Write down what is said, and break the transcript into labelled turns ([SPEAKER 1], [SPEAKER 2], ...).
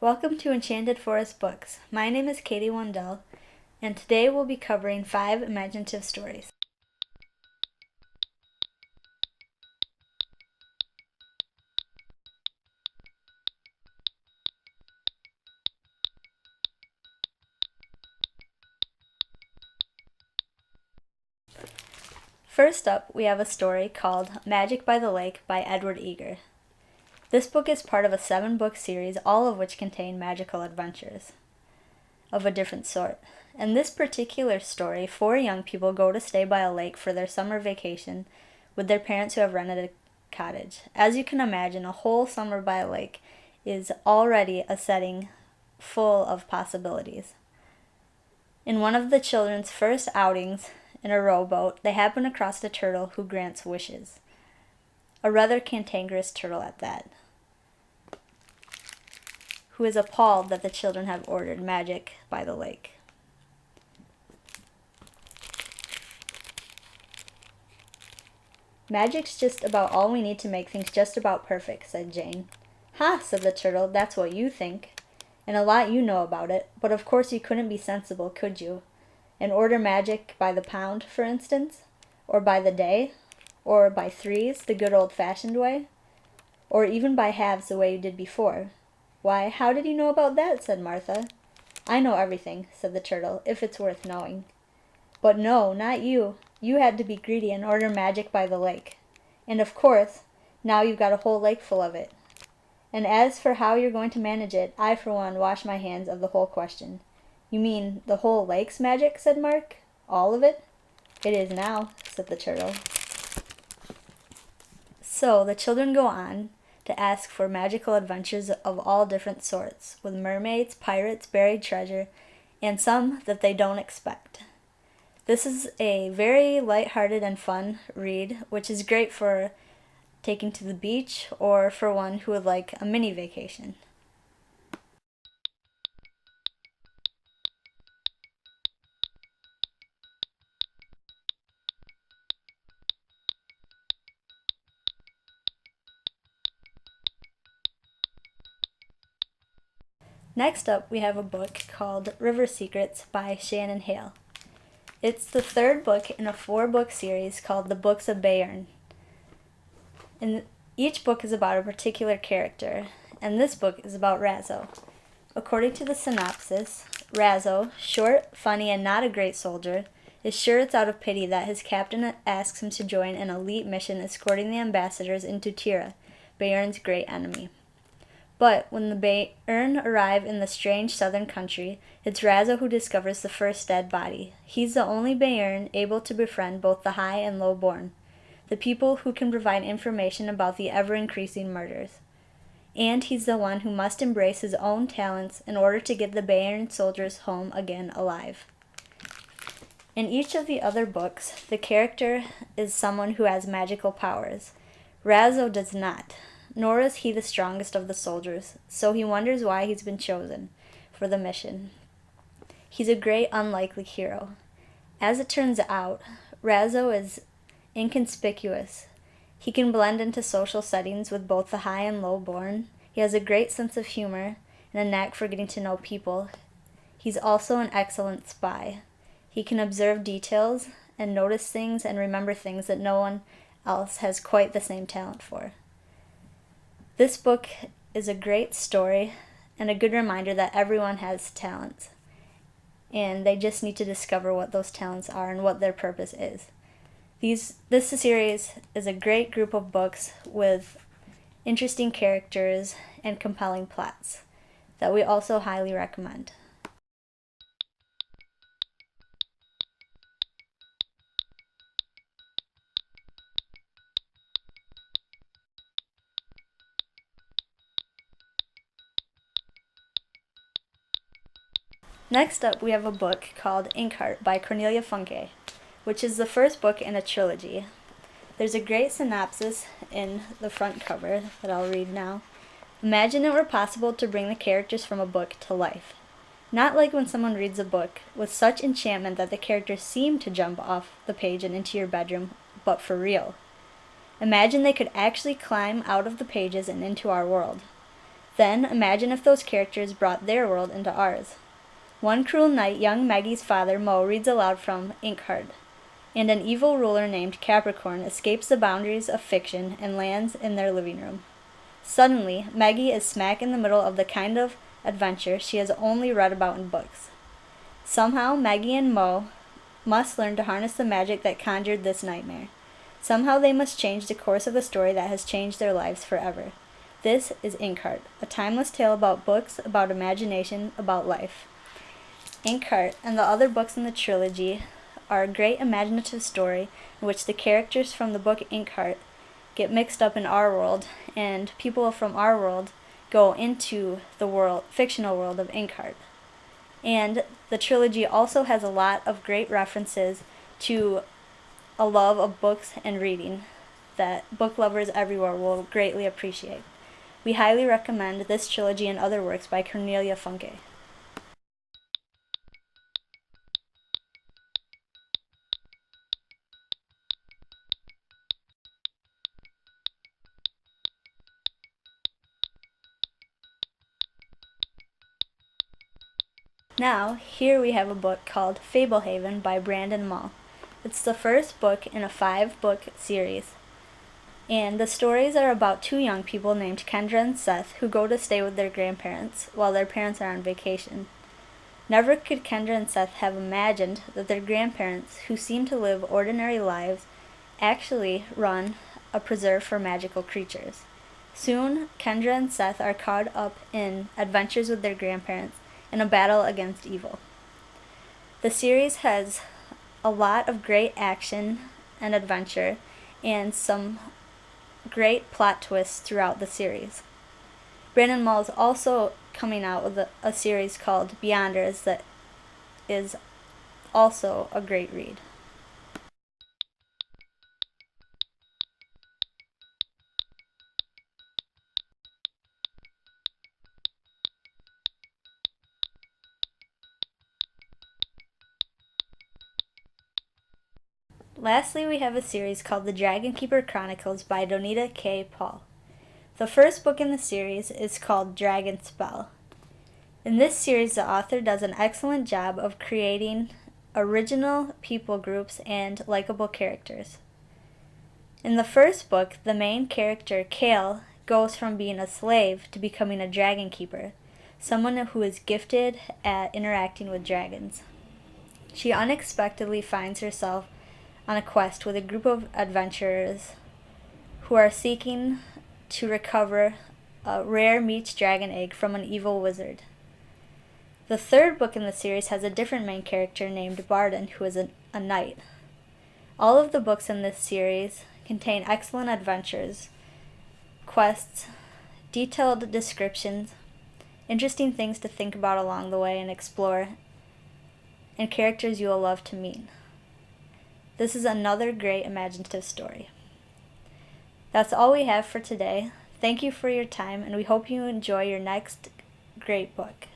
[SPEAKER 1] Welcome to Enchanted Forest Books. My name is Katie Wandell, and today we'll be covering 5 imaginative stories. First up, we have a story called Magic by the Lake by Edward Eager. This book is part of a 7-book series, all of which contain magical adventures of a different sort. In this particular story, 4 young people go to stay by a lake for their summer vacation with their parents who have rented a cottage. As you can imagine, a whole summer by a lake is already a setting full of possibilities. In one of the children's first outings in a rowboat, they happen across a turtle who grants wishes. A rather cantankerous turtle at that, who is appalled that the children have ordered magic by the lake. "Magic's just about all we need to make things just about perfect," said Jane. "Ha," said the turtle, "that's what you think, and a lot you know about it, but of course you couldn't be sensible, could you? And order magic by the pound, for instance? Or by the day? Or by threes, the good old-fashioned way? Or even by halves, the way you did before?" "Why, how did you know about that?" said Martha. "I know everything," said the turtle, "if it's worth knowing." "But no, not you. You had to be greedy and order magic by the lake. And of course, now you've got a whole lake full of it. And as for how you're going to manage it, I for one wash my hands of the whole question." "You mean the whole lake's magic?" said Mark. "All of it?" "It is now," said the turtle. So the children go on to ask for magical adventures of all different sorts, with mermaids, pirates, buried treasure, and some that they don't expect. This is a very light-hearted and fun read, which is great for taking to the beach or for one who would like a mini vacation. Next up, we have a book called River Secrets by Shannon Hale. It's the 3rd book in a 4-book series called The Books of Bayern. And each book is about a particular character, and this book is about Razzo. According to the synopsis, Razzo, short, funny, and not a great soldier, is sure it's out of pity that his captain asks him to join an elite mission escorting the ambassadors into Tira, Bayern's great enemy. But when the Bayern arrive in the strange southern country, it's Razzo who discovers the first dead body. He's the only Bayern able to befriend both the high and low-born, the people who can provide information about the ever-increasing murders. And he's the one who must embrace his own talents in order to get the Bayern soldiers home again alive. In each of the other books, the character is someone who has magical powers. Razzo does not, nor is he the strongest of the soldiers, so he wonders why he's been chosen for the mission. He's a great unlikely hero. As it turns out, Razzo is inconspicuous. He can blend into social settings with both the high and low-born. He has a great sense of humor and a knack for getting to know people. He's also an excellent spy. He can observe details and notice things and remember things that no one else has quite the same talent for. This book is a great story and a good reminder that everyone has talents, and they just need to discover what those talents are and what their purpose is. This series is a great group of books with interesting characters and compelling plots that we also highly recommend. Next up, we have a book called Inkheart by Cornelia Funke, which is the first book in a trilogy. There's a great synopsis in the front cover that I'll read now. "Imagine it were possible to bring the characters from a book to life. Not like when someone reads a book with such enchantment that the characters seem to jump off the page and into your bedroom, but for real. Imagine they could actually climb out of the pages and into our world. Then imagine if those characters brought their world into ours. One cruel night, young Maggie's father, Mo, reads aloud from Inkheart, and an evil ruler named Capricorn escapes the boundaries of fiction and lands in their living room. Suddenly, Maggie is smack in the middle of the kind of adventure she has only read about in books. Somehow, Maggie and Mo must learn to harness the magic that conjured this nightmare. Somehow they must change the course of a story that has changed their lives forever. This is Inkheart, a timeless tale about books, about imagination, about life. Inkheart and the other books in the trilogy are a great imaginative story in which the characters from the book Inkheart get mixed up in our world, and people from our world go into the fictional world of Inkheart. And the trilogy also has a lot of great references to a love of books and reading that book lovers everywhere will greatly appreciate. We highly recommend this trilogy and other works by Cornelia Funke. Now, here we have a book called Fablehaven by Brandon Mull. It's the first book in a 5-book series. And the stories are about 2 young people named Kendra and Seth who go to stay with their grandparents while their parents are on vacation. Never could Kendra and Seth have imagined that their grandparents, who seem to live ordinary lives, actually run a preserve for magical creatures. Soon, Kendra and Seth are caught up in adventures with their grandparents in a battle against evil. The series has a lot of great action and adventure and some great plot twists throughout the series. Brandon Mull is also coming out with a series called Beyonders that is also a great read. Lastly, we have a series called The Dragonkeeper Chronicles by Donita K. The first book in the series is called Dragonspell. In this series, the author does an excellent job of creating original people groups and likable characters. In the first book, the main character, Kale, goes from being a slave to becoming a dragon keeper, someone who is gifted at interacting with dragons. She unexpectedly finds herself on a quest with a group of adventurers who are seeking to recover a rare meat dragon egg from an evil wizard. The third book in the series has a different main character named Barden, who is a knight. All of the books in this series contain excellent adventures, quests, detailed descriptions, interesting things to think about along the way and explore, and characters you will love to meet. This is another great imaginative story. That's all we have for today. Thank you for your time, and we hope you enjoy your next great book.